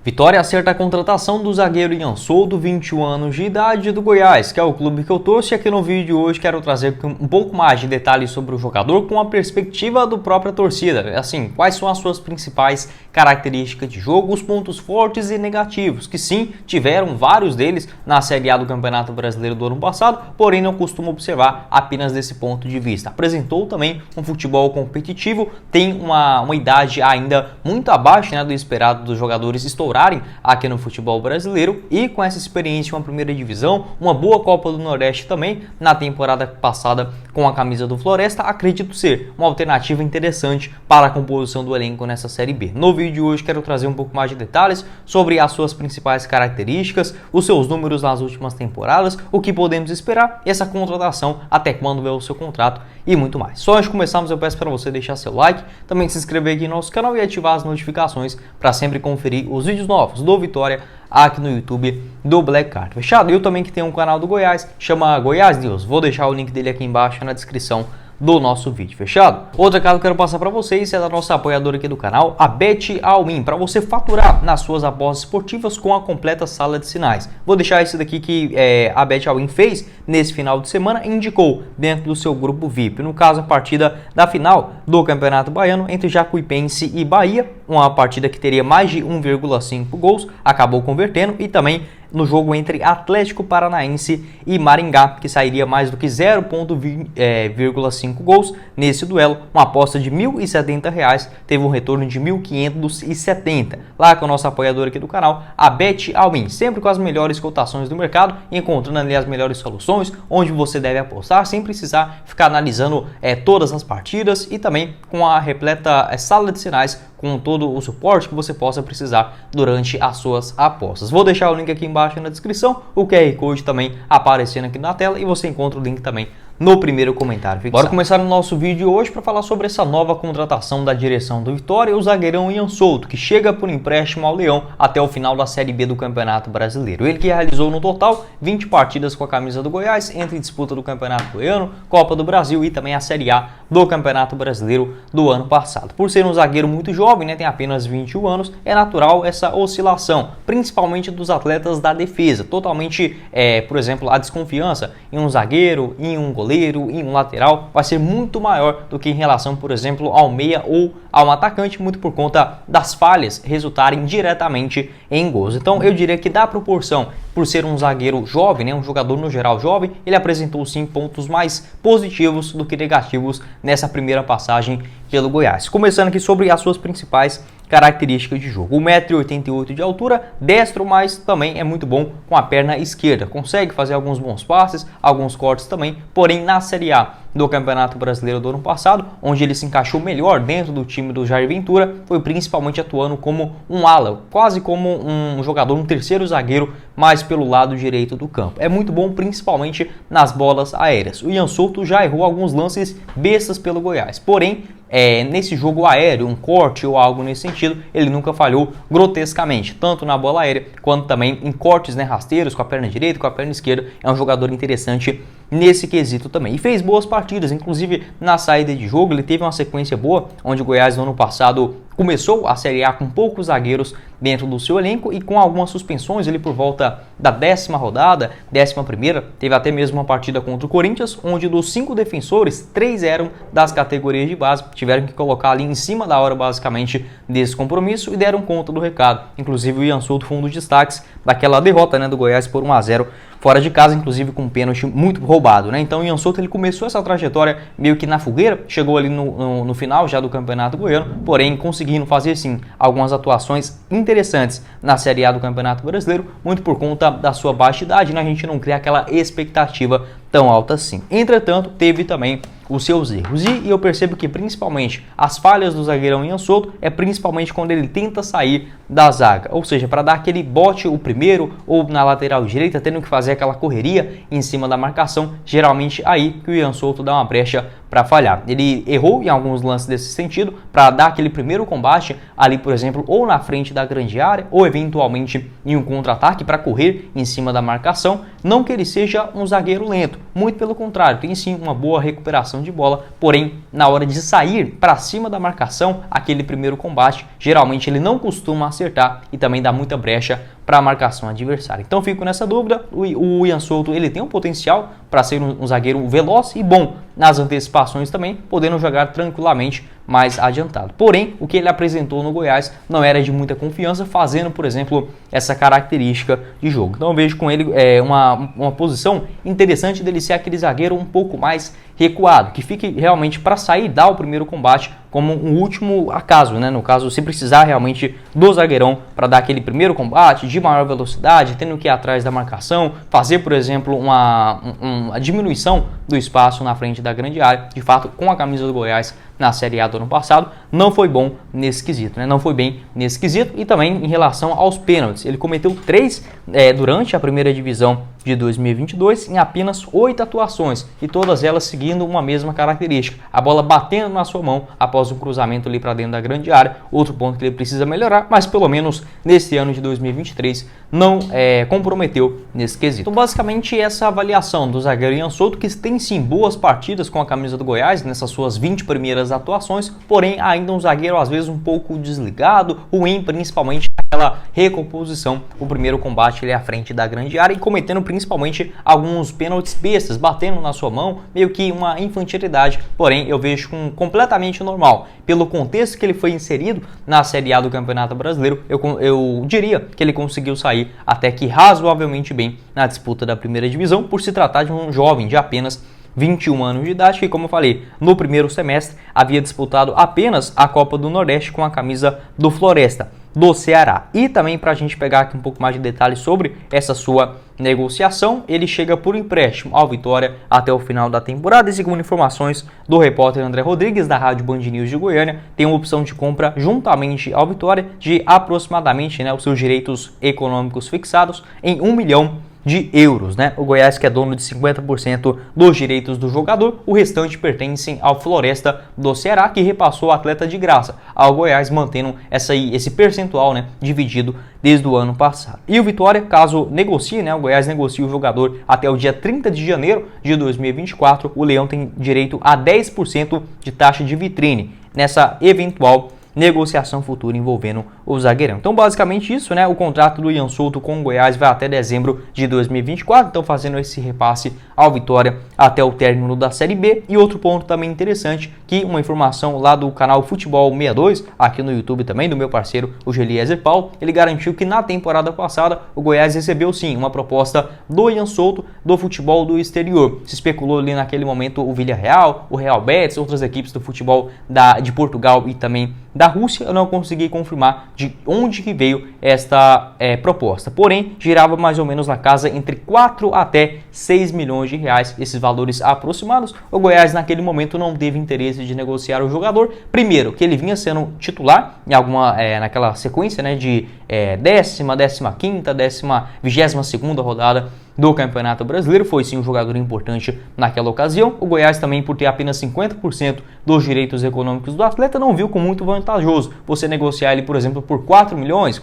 Vitória acerta a contratação do zagueiro Ian Souto, 21 anos de idade, do Goiás, que é o clube que eu torço, e aqui no vídeo de hoje quero trazer um pouco mais de detalhes sobre o jogador com a perspectiva do própria torcida. Assim, quais são as suas principais características de jogo, os pontos fortes e negativos, que sim, tiveram vários deles na Série A do Campeonato Brasileiro do ano passado, porém não costumo observar apenas desse ponto de vista. Apresentou também um futebol competitivo, tem uma idade ainda muito abaixo, né, do esperado dos jogadores estourarem aqui no futebol brasileiro, e com essa experiência em uma primeira divisão, uma boa Copa do Nordeste também na temporada passada com a camisa do Floresta, acredito ser uma alternativa interessante para a composição do elenco nessa Série B. No vídeo de hoje quero trazer um pouco mais de detalhes sobre as suas principais características, os seus números nas últimas temporadas, o que podemos esperar, essa contratação, até quando é o seu contrato e muito mais. Só antes de começarmos eu peço para você deixar seu like, também se inscrever aqui no nosso canal e ativar as notificações para sempre conferir os vídeos novos do Vitória aqui no YouTube do Black Card. Fechado? Eu também que tenho um canal do Goiás, chama Goiás News. Vou deixar o link dele aqui embaixo na descrição do nosso vídeo, fechado? Outra coisa que eu quero passar para vocês é da nossa apoiadora aqui do canal, a Bet All In, para você faturar nas suas apostas esportivas com a completa sala de sinais. Vou deixar esse daqui que a Bet All In fez nesse final de semana e indicou dentro do seu grupo VIP. No caso, a partida da final do Campeonato Baiano entre Jacuipense e Bahia, uma partida que teria mais de 1,5 gols, acabou convertendo, e também no jogo entre Atlético Paranaense e Maringá, que sairia mais do que 0,5 gols nesse duelo. Uma aposta de R$ 1.070 teve um retorno de R$ 1.570. Lá com a nossa apoiadora aqui do canal, a Bet All In, sempre com as melhores cotações do mercado, encontrando ali as melhores soluções, onde você deve apostar, sem precisar ficar analisando todas as partidas, e também com a repleta sala de sinais, com todo o suporte que você possa precisar durante as suas apostas. Vou deixar o link aqui embaixo na descrição, o QR Code também aparecendo aqui na tela, e você encontra o link também no primeiro comentário fixado. Bora começar o nosso vídeo hoje para falar sobre essa nova contratação da direção do Vitória, o zagueirão Ian Souto, que chega por empréstimo ao Leão até o final da Série B do Campeonato Brasileiro. Ele que realizou no total 20 partidas com a camisa do Goiás, entre disputa do Campeonato Goiano, Copa do Brasil e também a Série A do Campeonato Brasileiro do ano passado. Por ser um zagueiro muito jovem, né, tem apenas 21 anos, é natural essa oscilação, principalmente dos atletas da defesa. Totalmente, por exemplo, a desconfiança em um zagueiro, em um goleiro, em um lateral, vai ser muito maior do que em relação, por exemplo, ao meia ou a um atacante, muito por conta das falhas resultarem diretamente em gols. Então eu diria que dá proporção, por ser um zagueiro jovem, né, um jogador no geral jovem, ele apresentou sim pontos mais positivos do que negativos nessa primeira passagem pelo Goiás. Começando aqui sobre as suas principais características de jogo. 1,88 m de altura, destro, mas também é muito bom com a perna esquerda. Consegue fazer alguns bons passes, alguns cortes também, porém na Série A do Campeonato Brasileiro do ano passado, onde ele se encaixou melhor dentro do time do Jair Ventura, foi principalmente atuando como um ala, quase como um jogador, um terceiro zagueiro, mais pelo lado direito do campo. É muito bom principalmente nas bolas aéreas. O Ian Souto já errou alguns lances bestas pelo Goiás, porém nesse jogo aéreo, um corte ou algo nesse sentido, ele nunca falhou grotescamente, tanto na bola aérea quanto também em cortes, né, rasteiros com a perna direita, com a perna esquerda. É um jogador interessante nesse quesito também, e fez boas partidas, inclusive na saída de jogo ele teve uma sequência boa, onde o Goiás no ano passado começou a Série A com poucos zagueiros dentro do seu elenco e com algumas suspensões ali por volta da 10ª rodada, 11ª, teve até mesmo uma partida contra o Corinthians, onde dos 5 defensores, 3 eram das categorias de base, tiveram que colocar ali em cima da hora basicamente desse compromisso e deram conta do recado. Inclusive o Ian Souto foi um dos destaques daquela derrota, né, do Goiás por 1-0 fora de casa, inclusive com um pênalti muito roubado, né? Então o Ian Souto ele começou essa trajetória meio que na fogueira, chegou ali no final já do Campeonato Goiano, porém conseguindo fazer sim algumas atuações interessantes na Série A do Campeonato Brasileiro, muito por conta da sua baixa idade, né? A gente não cria aquela expectativa tão alta assim. Entretanto, teve também os seus erros, e eu percebo que principalmente as falhas do zagueirão Ian Souto é principalmente quando ele tenta sair da zaga, ou seja, para dar aquele bote o primeiro ou na lateral direita, tendo que fazer aquela correria em cima da marcação, geralmente aí que o Ian Souto dá uma brecha para falhar. Ele errou em alguns lances desse sentido, para dar aquele primeiro combate ali, por exemplo, ou na frente da grande área, ou eventualmente em um contra-ataque para correr em cima da marcação. Não que ele seja um zagueiro lento, muito pelo contrário, tem sim uma boa recuperação de bola, porém na hora de sair para cima da marcação, aquele primeiro combate, geralmente ele não costuma acertar e também dá muita brecha para a marcação adversária. Então fico nessa dúvida, o Ian Souto ele tem um potencial para ser um zagueiro veloz e bom nas antecipações também, podendo jogar tranquilamente mais adiantado. Porém, o que ele apresentou no Goiás não era de muita confiança, fazendo, por exemplo, essa característica de jogo. Então eu vejo com ele uma posição interessante dele ser aquele zagueiro um pouco mais recuado, que fique realmente para sair e dar o primeiro combate como um último acaso, né? No caso, se precisar realmente do zagueirão para dar aquele primeiro combate de maior velocidade, tendo que ir atrás da marcação, fazer, por exemplo, uma diminuição do espaço na frente da grande área. De fato, com a camisa do Goiás na Série A do ano passado, não foi bom nesse quesito, né? Não foi bem nesse quesito. E também em relação aos pênaltis, ele cometeu 3 durante a primeira divisão de 2022 em apenas 8 atuações, e todas elas seguindo uma mesma característica: a bola batendo na sua mão após um cruzamento ali para dentro da grande área. Outro ponto que ele precisa melhorar, mas pelo menos nesse ano de 2023 não comprometeu nesse quesito. Então basicamente essa avaliação do zagueiro Ian Souto, que tem sim boas partidas com a camisa do Goiás nessas suas 20 primeiras atuações, porém ainda um zagueiro às vezes um pouco desligado, ruim principalmente naquela recomposição. O primeiro combate ele é à frente da grande área e cometendo principalmente alguns pênaltis bestas, batendo na sua mão, meio que uma infantilidade, porém eu vejo completamente normal. Pelo contexto que ele foi inserido na Série A do Campeonato Brasileiro, eu diria que ele conseguiu sair até que razoavelmente bem na disputa da primeira divisão, por se tratar de um jovem de apenas 21 anos de idade, que, como eu falei, no primeiro semestre havia disputado apenas a Copa do Nordeste com a camisa do Floresta, do Ceará. E também, para a gente pegar aqui um pouco mais de detalhes sobre essa sua negociação, ele chega por empréstimo ao Vitória até o final da temporada, e segundo informações do repórter André Rodrigues, da Rádio Band News de Goiânia, tem uma opção de compra juntamente ao Vitória de aproximadamente, os seus direitos econômicos fixados em 1 milhão de euros, né? O Goiás, que é dono de 50% dos direitos do jogador, o restante pertencem ao Floresta do Ceará, que repassou o atleta de graça ao Goiás, mantendo esse percentual, dividido desde o ano passado. E o Vitória, caso negocie, o Goiás negocia o jogador até o dia 30 de janeiro de 2024, o Leão tem direito a 10% de taxa de vitrine nessa eventual negociação futura envolvendo o zagueirão. Então basicamente isso, o contrato do Ian Souto com o Goiás vai até dezembro de 2024, então fazendo esse repasse ao Vitória até o término da Série B. E outro ponto também interessante, que uma informação lá do canal Futebol 62, aqui no YouTube também, do meu parceiro, o Geliezer Paulo, ele garantiu que na temporada passada o Goiás recebeu sim uma proposta do Ian Souto do futebol do exterior. Se especulou ali naquele momento o Villarreal, o Real Betis, outras equipes do futebol de Portugal e também da Rússia. Eu não consegui confirmar de onde que veio esta proposta, porém girava mais ou menos na casa entre 4 até 6 milhões de reais, esses valores aproximados. O Goiás naquele momento não teve interesse de negociar o jogador, primeiro que ele vinha sendo titular em naquela sequência de 10ª, 15ª, 22ª rodada do Campeonato Brasileiro, foi sim um jogador importante naquela ocasião. O Goiás também, por ter apenas 50% dos direitos econômicos do atleta, não viu com muito vantajoso você negociar ele, por exemplo, por 4 milhões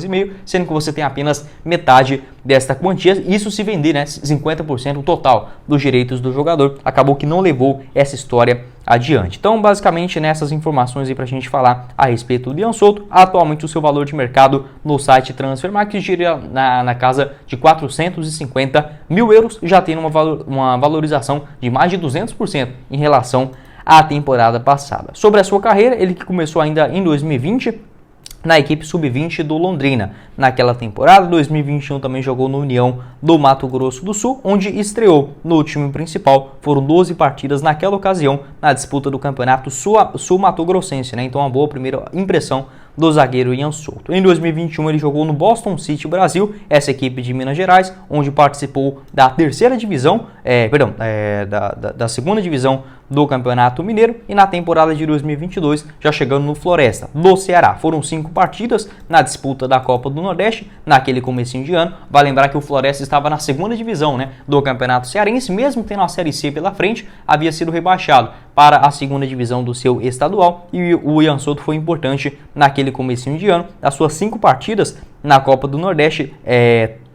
e meio, sendo que você tem apenas metade desta quantia, isso se vender, 50% total dos direitos do jogador. Acabou que não levou essa história adiante. Então, basicamente, nessas informações aí pra gente falar a respeito do Ian Souto. Atualmente o seu valor de mercado no site Transfermarkt gira na casa de 450 mil euros, já tendo uma valorização de mais de 200% em relação à temporada passada. Sobre a sua carreira, ele que começou ainda em 2020 na equipe sub-20 do Londrina. Naquela temporada, 2021, também jogou no União do Mato Grosso do Sul, onde estreou no time principal. Foram 12 partidas naquela ocasião na disputa do campeonato sul-mato-grossense, Então, uma boa primeira impressão do zagueiro Ian Souto. Em 2021, ele jogou no Boston City Brasil, essa equipe de Minas Gerais, onde participou da terceira divisão, da segunda divisão do Campeonato Mineiro, e na temporada de 2022, já chegando no Floresta do Ceará. Foram 5 partidas na disputa da Copa do Nordeste, naquele comecinho de ano. Vai lembrar que o Floresta estava na segunda divisão do Campeonato Cearense, mesmo tendo a Série C pela frente, havia sido rebaixado para a segunda divisão do seu estadual, e o Ian Souto foi importante naquele comecinho de ano. As suas 5 partidas na Copa do Nordeste,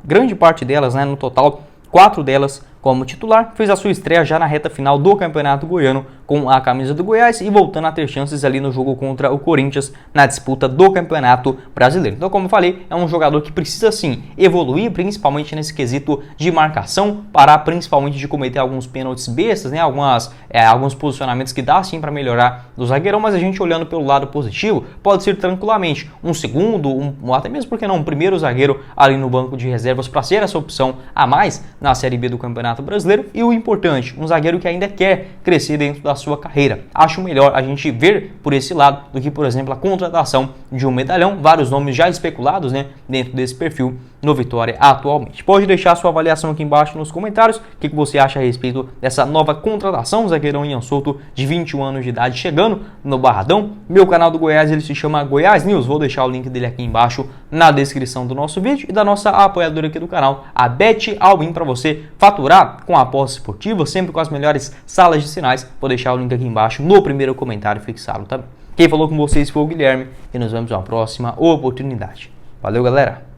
grande parte delas, no total, 4 delas como titular, fez a sua estreia já na reta final do Campeonato Goiano com a camisa do Goiás e voltando a ter chances ali no jogo contra o Corinthians na disputa do Campeonato Brasileiro. Então, como eu falei, é um jogador que precisa sim evoluir, principalmente nesse quesito de marcação, parar principalmente de cometer alguns pênaltis bestas, né? Alguns posicionamentos que dá sim para melhorar do zagueirão, mas a gente olhando pelo lado positivo, pode ser tranquilamente um segundo, até mesmo porque não, um primeiro zagueiro ali no banco de reservas para ser essa opção a mais na Série B do Campeonato Brasileiro. E o importante, um zagueiro que ainda quer crescer dentro da sua carreira. Acho melhor a gente ver por esse lado do que, por exemplo, a contratação de um medalhão, vários nomes já especulados, né, dentro desse perfil no Vitória atualmente. Pode deixar sua avaliação aqui embaixo nos comentários, o que você acha a respeito dessa nova contratação, zagueirão Ian Souto, de 21 anos de idade, chegando no Barradão. Meu canal do Goiás, ele se chama Goiás News, vou deixar o link dele aqui embaixo na descrição do nosso vídeo e da nossa apoiadora aqui do canal, a Bet All-in, para você faturar com a aposta esportiva, sempre com as melhores salas de sinais. Vou deixar o link aqui embaixo no primeiro comentário fixado também. Quem falou com vocês foi o Guilherme e nos vemos na próxima oportunidade. Valeu, galera!